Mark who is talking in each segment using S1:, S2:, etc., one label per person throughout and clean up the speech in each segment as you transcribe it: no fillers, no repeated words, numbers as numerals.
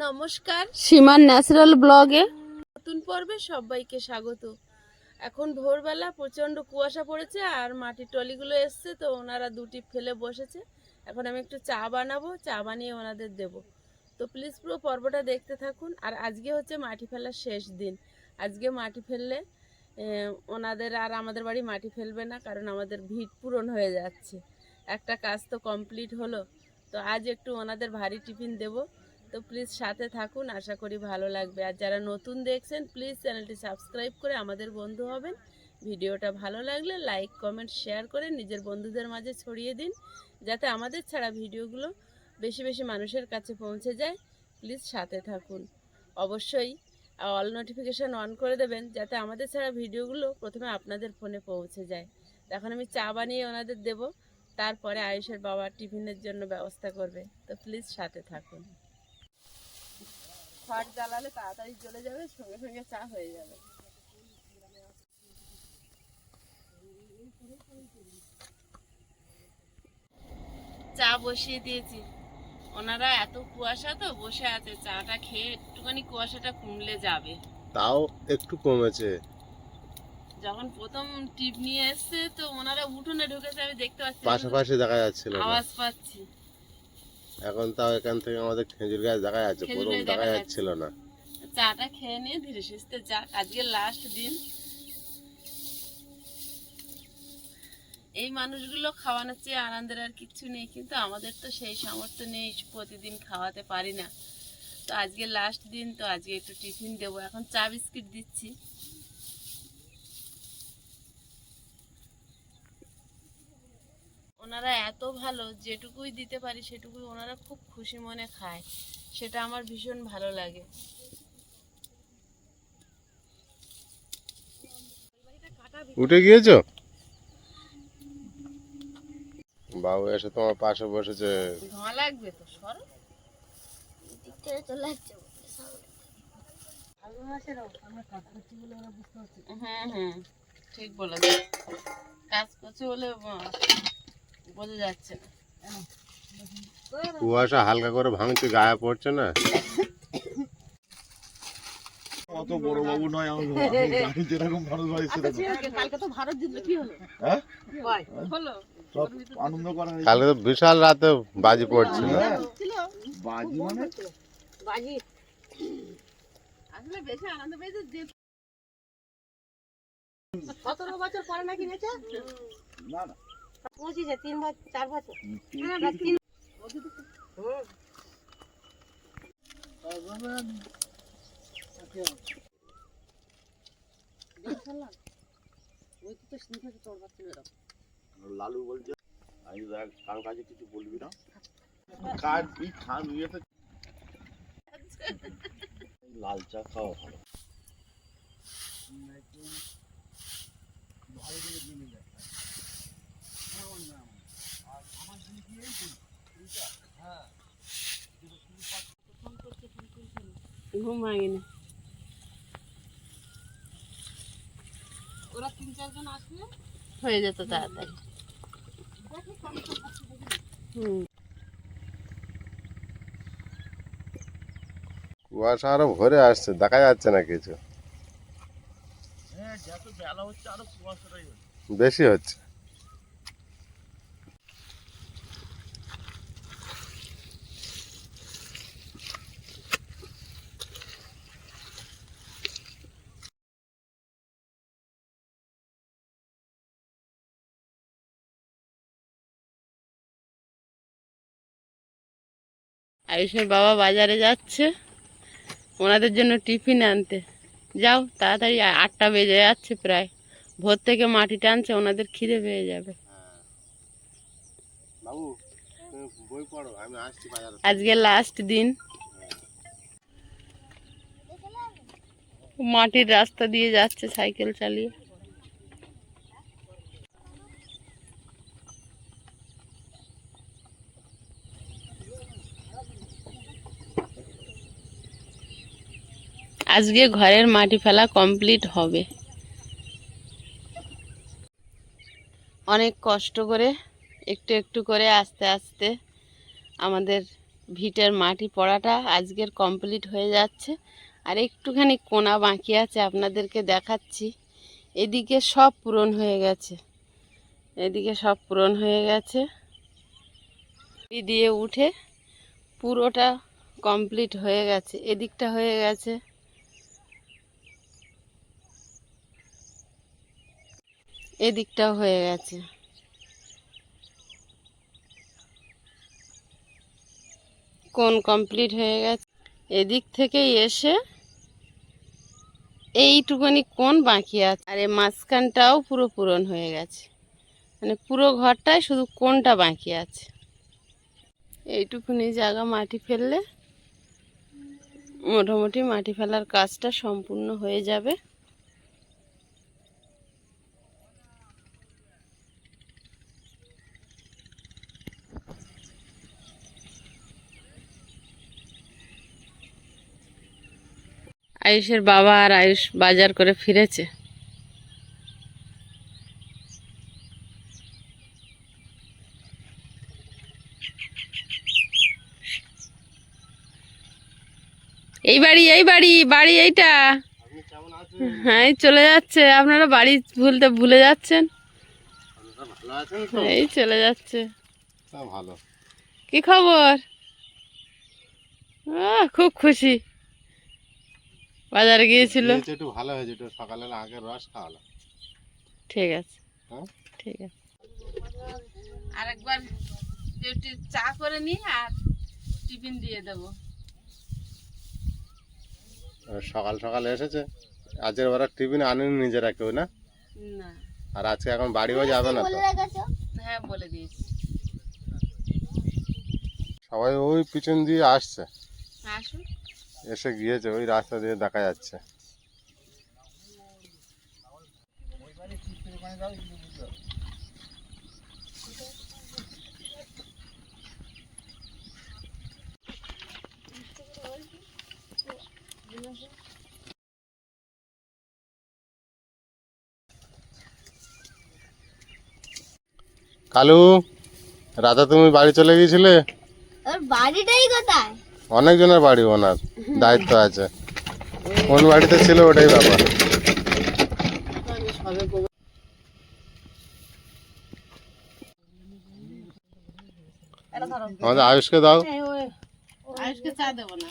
S1: নমস্কার, সীমার ন্যাচারাল ব্লগে নতুন পর্বে সবাইকে স্বাগত। এখন ভোরবেলা প্রচণ্ড কুয়াশা পড়েছে আর মাটির ট্রলিগুলো এসছে, তো ওনারা দুটি ফেলে বসেছে। এখন আমি একটু চা বানাবো, চা বানিয়ে ওনাদের দেব। তো প্লিজ পুরো পর্বটা দেখতে থাকুন। আর আজকে হচ্ছে মাটি ফেলার শেষ দিন। আজকে মাটি ফেললে ওনাদের আর আমাদের বাড়ি মাটি ফেলবে না, কারণ আমাদের ভিট পূরণ হয়ে যাচ্ছে। একটা কাজ তো কমপ্লিট হলো, তো আজ একটু ওনাদের ভারী টিফিন দেবো। তো প্লিজ সাথে থাকুন, আশা করি ভালো লাগবে। আর যারা নতুন দেখছেন প্লিজ চ্যানেলটি সাবস্ক্রাইব করে আমাদের বন্ধু হবেন। ভিডিওটা ভালো লাগলে লাইক কমেন্ট শেয়ার করে নিজের বন্ধুদের মাঝে ছড়িয়ে দিন, যাতে আমাদের ছাড়া ভিডিওগুলো বেশি বেশি মানুষের কাছে পৌঁছে যায়। প্লিজ সাথে থাকুন, অবশ্যই অল নোটিফিকেশান অন করে দেবেন, যাতে আমাদের ছাড়া ভিডিওগুলো প্রথমে আপনাদের ফোনে পৌঁছে যায়। এখন আমি চা বানিয়ে ওনাদের দেব, তারপরে আয়ুষের বাবা টিফিনের জন্য ব্যবস্থা করবে। তো প্লিজ সাথে থাকুন। ফাট জ্বালালে তাড়াতাড়ি চলে যাবে, সঙ্গে সঙ্গে চা হয়ে যাবে। চা বসিয়ে দিয়েছি, ওনারা এত কুয়াশা তো বসে আছে, চাটা খেয়ে একটুখানি কুয়াশাটা কমলে যাবে।
S2: তাও একটু কমেছে।
S1: যখন প্রথম টিপ নিয়ে এসছে তো ওনারা উঠোনে ঢুকেছে, আমি দেখতে পাচ্ছি,
S2: পাশাপাশি দেখা যাচ্ছিল না,
S1: আওয়াজ পাচ্ছি।
S2: এখন তাও এখান থেকে আমাদের খেজুর গাছ দেখা যাচ্ছে, প্রথম দেখা যাচ্ছিল না।
S1: চাটা খেয়ে নিয়ে ধীরে সুস্থে যাক, আজকে লাস্ট দিন। এই মানুষগুলো খাওয়ানোর চেয়ে আনন্দের আর কিছু নেই, কিন্তু আমাদের তো সেই সামর্থ্য নেই, প্রতিদিন খাওয়াতে পারি না। তো আজকে লাস্ট দিন, তো আজকে একটু টিফিন দেবো। এখন চা বিস্কিট দিচ্ছি। ওনারা এত ভালো, যেটুকুই দিতে পারি সেটুকুই ওনারা খুব খুশি মনে খায়, সেটা আমার ভীষণ ভালো লাগে।
S2: উঠে গিয়েছো? বাবু এসে তোমার পাশে বসেছে।
S1: ধোঁয়া লাগবে তো, সরো। হুম, ঠিক বলেছে, কাজ করছে বলে বোঝা যাচ্ছে না।
S2: কুয়াশা হালকা করে ভাঙছে, গায়ে পড়ছে না।
S3: অত বড় বাবু নয়, আমি যেরকম মানুষ বাড়ি
S1: কালকে তো ভারত জিতলো, কি হলো?
S3: হ্যাঁ
S1: হলো
S3: সব আনন্দ করা
S2: কালকে তো বিশাল রাতে বাজি পড়ছিল।
S3: বাজি মানে
S1: বাজি আসলে বেশি আনন্দ পেয়েছে যে 17 বছর পরে নাকি গেছে।
S3: না না
S1: 25 3 বছর 4 বছর
S3: লালু বলছে আমি কারো কাছে কিছু বলবি না, কার তুই খান ইয়েতে লাল চা খাওয়া ভালো।
S1: ঘুম ভাঙেনি। ওরা 3-4 জন আসলে হয়ে যেত তাড়াতাড়ি।
S2: কুয়াশা আরো ভরে আসছে, দেখা যাচ্ছে না কিছু,
S3: যত বেলা হচ্ছে আরো কুয়াশাটাই
S2: বেশি হচ্ছে।
S1: আয়ুষের বাবা বাজারে যাচ্ছে ওনাদের জন্য টিফিন আনতে। যাও তাড়াতাড়ি, 8টা বেজে যাচ্ছে প্রায়। ভোর থেকে মাটি টানছে, ওনাদের খিদে পেয়ে যাবে।
S2: বাবু তুমি বই পড়ো, আমি আসছি বাজারে।
S1: আজকে লাস্ট দিন। মাটির রাস্তা দিয়ে যাচ্ছে সাইকেল চালিয়ে। আজকে ঘরের মাটি ফেলা কমপ্লিট হবে। অনেক কষ্ট করে একটু একটু করে আস্তে আস্তে আমাদের ভিটের মাটি পড়াটা আজকের কমপ্লিট হয়ে যাচ্ছে। আর একটুখানি কোনা বাকি আছে, আপনাদেরকে দেখাচ্ছি। এদিকে সব পূরণ হয়ে গেছে, এদিকে সব পূরণ হয়ে গেছে। দিয়ে উঠে পুরোটা কমপ্লিট হয়ে গেছে, এদিকটা হয়ে গেছে, এদিকটাও হয়ে গেছে। কোন কমপ্লিট হয়ে গেছে। এদিক থেকে এসে এইটুকুনি কোন বাকি আছে, আর এই মাঝখানটাও পুরো পূরণ হয়ে গেছে। মানে পুরো ঘরটায় শুধু কোনটা বাকি আছে। এইটুকুনি জায়গা মাটি ফেললে মোটামুটি মাটি ফেলার কাজটা সম্পূর্ণ হয়ে যাবে। আয়ুষের বাবা আর আয়ুষ বাজার করে ফিরেছে। এই বাড়ি, এই বাড়ি, বাড়ি এইটা।
S2: আপনি কেমন আছেন?
S1: হ্যাঁ, এই চলে যাচ্ছে। আপনারা বাড়ি ভুলে যাচ্ছেন।
S2: আপনারা ভালো আছেন তো?
S1: এই চলে যাচ্ছে।
S2: ভালো।
S1: কি খবর? খুব খুশি। বাজারে গিয়েছিল।
S2: একটু ভালো হয়েছে, একটু সকালে আগের রস খাওয়ালো।
S1: ঠিক আছে,
S2: হ্যাঁ
S1: ঠিক আছে। আরেকবার চা করে নি আর টিফিন দিয়ে দেবো।
S2: সকাল সকাল এসেছে, আজকের ওরা টিফিন আনেনি নিজেরা কেউ, না?
S1: না।
S2: আর আজকে এখন বাড়িও যাবে না তো?
S1: হ্যাঁ, বলে দিয়েছি।
S2: সবাই ওই পিছন দিয়ে আসছে,
S1: আসুন।
S2: এসে গিয়েছে, ওই রাস্তা দিয়ে দেখা যাচ্ছে। কালু, রাধা তুমি বাড়ি চলে গিয়েছিলে?
S4: বাড়িটাই কোথায়?
S2: অনেকজনের বাড়ি, ওনার দায়িত্ব আছে। কোন বাড়িতে ছিল ওটাই ব্যাপার। আমাদের আয়ুষকে দাও।
S1: আয়ুষকে চা দেবো না।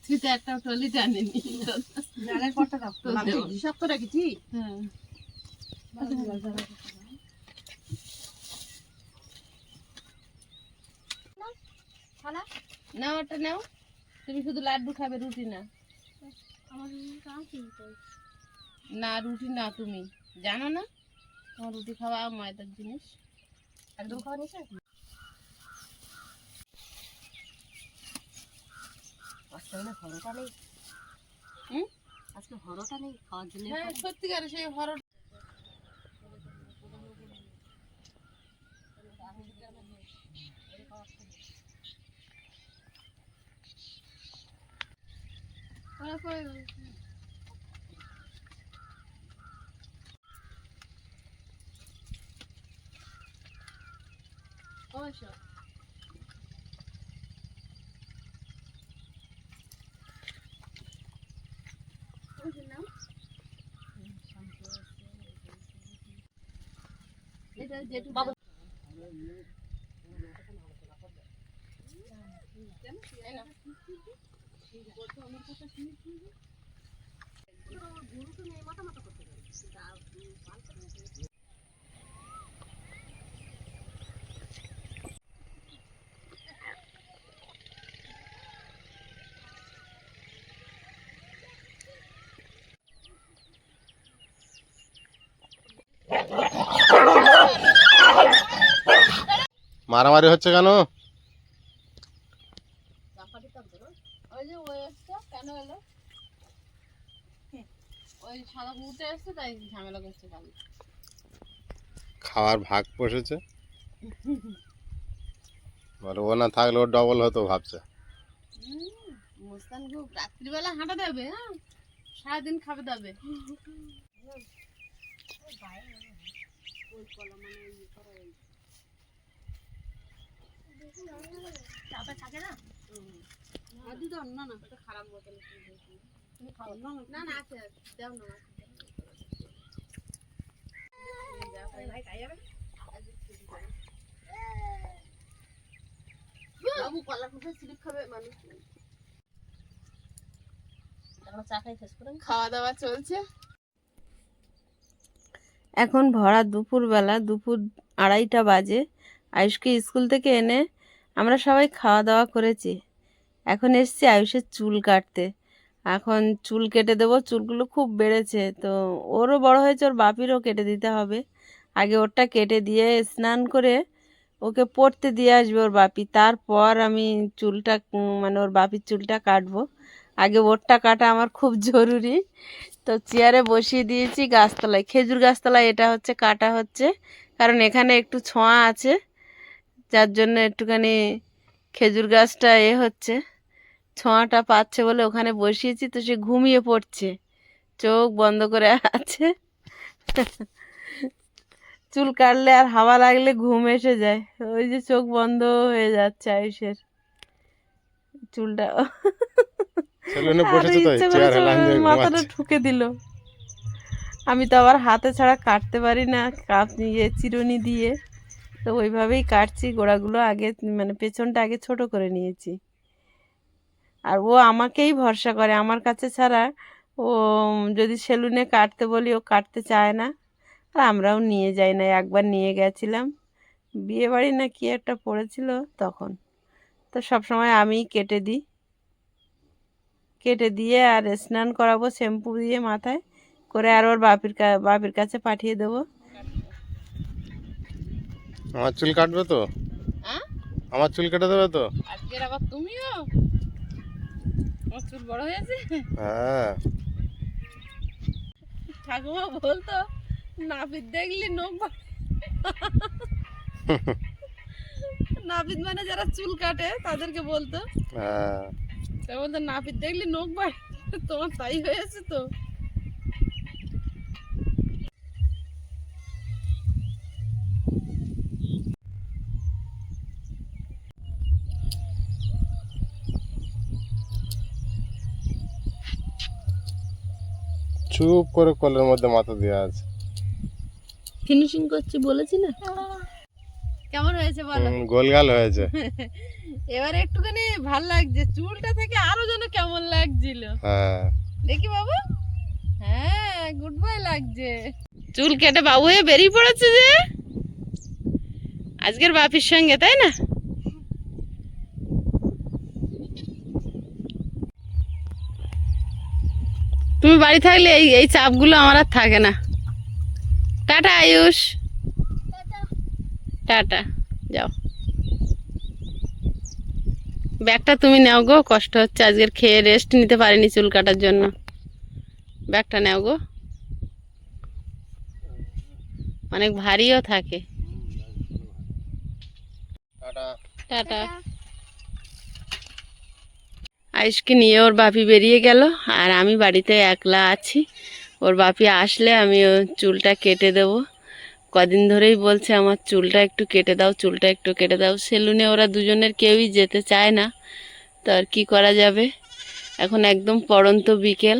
S1: তুই তো একটা টলি টানেনি। হিসাব তো রেখেছি। হ্যাঁ, নাও ওটা নাও। তুমি শুধু লাড্ডু খাবে, রুটি না। না, রুটি না। তুমি জানো না তোমার রুটি খাওয়া ময়দার জিনিস একদম খাওয়া নিছে।
S4: আজকে হরটা নেই খাওয়ার জন্য।
S1: হ্যাঁ, সত্যিকারে সেই হরড়। অবশ্য
S4: এটা যেটু বাবু
S2: মারামারি হচ্ছে কেন?
S1: ওই যে ওই এসছে কেন এলো? ওই সাদা কুকুরটা এসছে তাই ঝামেলা করছে কাল।
S2: খাওয়ার ভাগ বসেছে, ও না থাকলে ওর ডবল হতো ভাবছে।
S1: মুস্তান খুব রাত্রিবেলা হাঁটা দেবে, হ্যাঁ সারাদিন খাবে দেবে।
S4: চাপা থাকে না না না
S1: ওটা খারাপ বোতল
S4: তুমি খাও না
S1: না না আছে দাও না
S4: ভাই খাই যাবে
S1: বাবু কলা কুকুর স্লিপ খাবে মানুষ।
S4: এখন চা খাই শেষ করে
S1: খাওয়া দাওয়া চলছে। এখন ভরা দুপুরবেলা, দুপুর 2:30 বাজে। আয়ুষকে স্কুল থেকে এনে আমরা সবাই খাওয়া দাওয়া করেছি। এখন এসছি আয়ুষের চুল কাটতে। এখন চুল কেটে দেবো, চুলগুলো খুব বেড়েছে, তো ওরও বড় হয়েছে, ওর বাপিরও কেটে দিতে হবে। আগে ওরটা কেটে দিয়ে স্নান করে ওকে পড়তে দিয়ে আসবে ওর বাপি, তারপর আমি চুলটা মানে ওর বাপির চুলটা কাটবো। আগে ওরটা কাটা আমার খুব জরুরি। তো চেয়ারে বসিয়ে দিয়েছি গাছতলায়, খেজুর গাছতলায় এটা হচ্ছে কাটা হচ্ছে, কারণ এখানে একটু ছোঁয়া আছে, যার জন্য একটুখানি খেজুর গাছটা হচ্ছে, ছোঁয়াটা পাচ্ছে বলে ওখানে বসিয়েছি। তো সে ঘুমিয়ে পড়ছে, চোখ বন্ধ করে আছে। চুল কাটলে আর হাওয়া লাগলে ঘুম এসে যায়, ওই যে চোখ বন্ধ হয়ে যাচ্ছে আয়ুষের। চুলটা ইচ্ছে করেছে মাথাটা ঠুকে দিল। আমি তো আবার হাতে ছাড়া কাটতে পারি না, চিরুনি দিয়ে, তো ওইভাবেই কাটছি। গোড়াগুলো আগে মানে পেছনটা আগে ছোট করে নিয়েছি। আর ও আমাকেই ভরসা করে, আমার কাছে ছাড়া ও যদি সেলুনে কাটতে বলি ও কাটতে চায় না। আর আমরাও নিয়ে যাই না, একবার নিয়ে গেছিলাম বিয়ে বাড়ি না কি একটা পড়েছিল তখন, তো সবসময় আমিই কেটে দিই। কেটে দিয়ে আর স্নান করাবো শ্যাম্পু দিয়ে মাথায় করে, আর ওর বাপির কাছে পাঠিয়ে দেবো।
S2: আমার চুল কাটবে তো? আমার চুল কেটে দেবে তো?
S1: আজকের আবার তুমিও? আমার চুল বড় হয়েছে?
S2: হ্যাঁ।
S1: ঠাকুমা বলতো নাপিত দেখলি নখ নাপিত মানে যারা চুল কাটে তাদেরকে বলতো।
S2: হ্যাঁ,
S1: তা বলতো নাপিত দেখলি নখ বাড়ে, তোমার তাই হয়েছে তো।
S2: চুপ করে কলের মধ্যে মাথা দেওয়া আছে।
S1: ফিনিশিং করছি বলেছি না? কেমন হয়েছে বলো?
S2: গোলগাল হয়েছে।
S1: এবারে একটুখানি ভাল লাগছে, চুলটা থেকে আরো যেন কেমন লাগছিল।
S2: হ্যাঁ
S1: দেখি বাবু, হ্যাঁ গুড বয় লাগছে। চুল কেটে বাবু হয়ে বেরিয়ে পড়েছে যে আজকের বাপির সঙ্গে, তাই না? তুমি বাড়ি থাকলে এই এই চাপগুলো আমার আর থাকে না। টাটা আয়ুষ, টাটা, যাও। ব্যাগটা তুমি নাও গো, কষ্ট হচ্ছে আজকের, খেয়ে রেস্ট নিতে পারিনি চুল কাটার জন্য। ব্যাগটা নাও গো, অনেক ভারীও থাকে। টাটা। আয়ুষকে নিয়ে ওর বাপি বেরিয়ে গেল, আর আমি বাড়িতে একলা আছি। ওর বাপি আসলে আমি ওর চুলটা কেটে দেব। কদিন ধরেই বলছে আমার চুলটা একটু কেটে দাও, চুলটা একটু কেটে দাও। সেলুনে ওরা দুজনের কেউই যেতে চায় না, তো আর কী করা যাবে। এখন একদম পড়ন্ত বিকেল,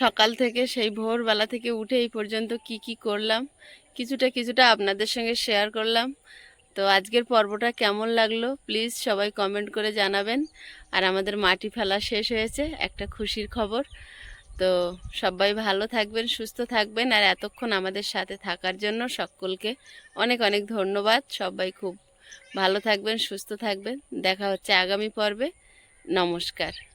S1: সকাল থেকে সেই ভোরবেলা থেকে উঠে এই পর্যন্ত কি কি করলাম কিছুটা আপনাদের সঙ্গে শেয়ার করলাম। তো আজকের পর্বটা কেমন লাগলো প্লিজ সবাই কমেন্ট করে জানাবেন। আর আমাদের মাটি ফেলা শেষ হয়েছে, একটা খুশির খবর। তো সবাই ভালো থাকবেন, সুস্থ থাকবেন, আর এতক্ষণ আমাদের সাথে থাকার জন্য সকলকে অনেক অনেক ধন্যবাদ। সবাই খুব ভালো থাকবেন, সুস্থ থাকবেন। দেখা হচ্ছে আগামী পর্বে। নমস্কার।